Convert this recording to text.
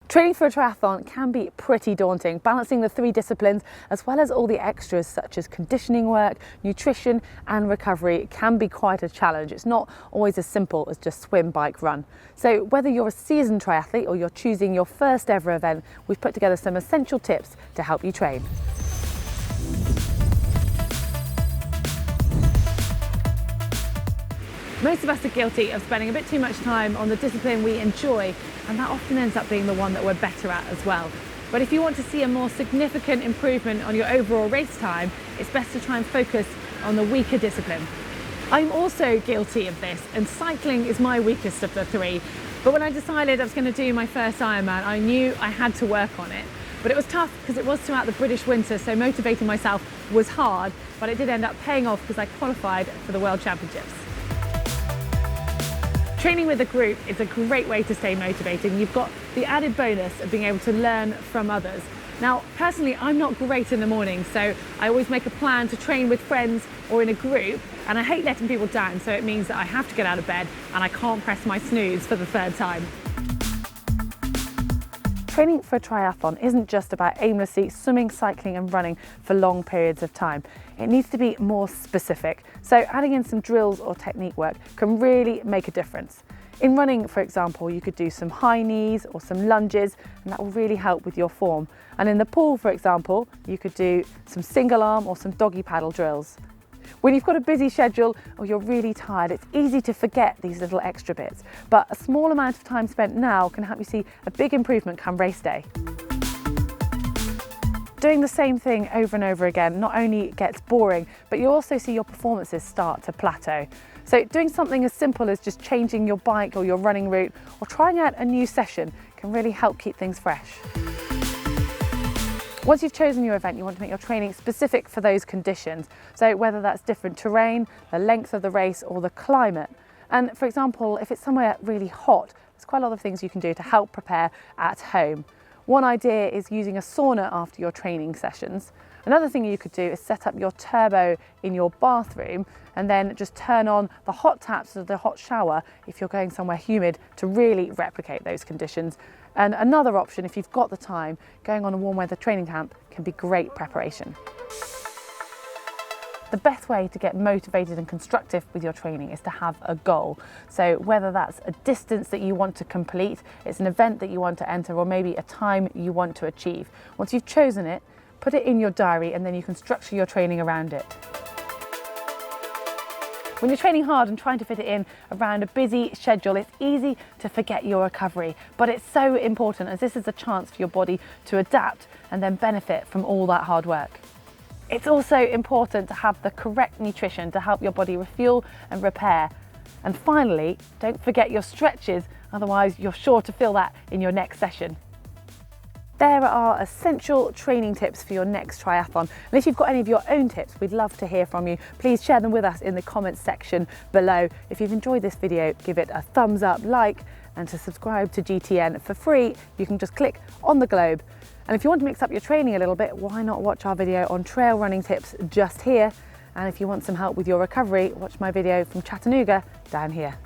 Training for a triathlon can be pretty daunting. Balancing the three disciplines as well as all the extras such as conditioning work, nutrition and recovery can be quite a challenge. It's not always as simple as just swim, bike, run. So whether you're a seasoned triathlete or you're choosing your first ever event, we've put together some essential tips to help you train. Most of us are guilty of spending a bit too much time on the discipline we enjoy, and that often ends up being the one that we're better at as well. But if you want to see a more significant improvement on your overall race time, it's best to try and focus on the weaker discipline. I'm also guilty of this, and cycling is my weakest of the three. But when I decided I was going to do my first Ironman, I knew I had to work on it. But it was tough because it was throughout the British winter, so motivating myself was hard, but it did end up paying off because I qualified for the World Championships. Training with a group is a great way to stay motivated. You've got the added bonus of being able to learn from others. Now, personally, I'm not great in the morning, so I always make a plan to train with friends or in a group, and I hate letting people down, so it means that I have to get out of bed and I can't press my snooze for the third time. Training for a triathlon isn't just about aimlessly swimming, cycling and running for long periods of time. It needs to be more specific. So adding in some drills or technique work can really make a difference. In running, for example, you could do some high knees or some lunges, and that will really help with your form. And in the pool, for example, you could do some single arm or some doggy paddle drills. When you've got a busy schedule or you're really tired, it's easy to forget these little extra bits, but a small amount of time spent now can help you see a big improvement come race day. Doing the same thing over and over again not only gets boring, but you also see your performances start to plateau. So doing something as simple as just changing your bike or your running route or trying out a new session can really help keep things fresh. Once you've chosen your event, you want to make your training specific for those conditions. So whether that's different terrain, the length of the race or the climate. And for example, if it's somewhere really hot, there's quite a lot of things you can do to help prepare at home. One idea is using a sauna after your training sessions. Another thing you could do is set up your turbo in your bathroom and then just turn on the hot taps or the hot shower if you're going somewhere humid to really replicate those conditions. And another option, if you've got the time, going on a warm weather training camp can be great preparation. The best way to get motivated and constructive with your training is to have a goal. So whether that's a distance that you want to complete, it's an event that you want to enter, or maybe a time you want to achieve. Once you've chosen it, put it in your diary and then you can structure your training around it. When you're training hard and trying to fit it in around a busy schedule, it's easy to forget your recovery, but it's so important as this is a chance for your body to adapt and then benefit from all that hard work. It's also important to have the correct nutrition to help your body refuel and repair. And finally, don't forget your stretches, otherwise you're sure to feel that in your next session. There are essential training tips for your next triathlon. And if you've got any of your own tips, we'd love to hear from you. Please share them with us in the comments section below. If you've enjoyed this video, give it a thumbs up, like, and to subscribe to GTN for free, you can just click on the globe. And if you want to mix up your training a little bit, why not watch our video on trail running tips just here? And if you want some help with your recovery, watch my video from Chattanooga down here.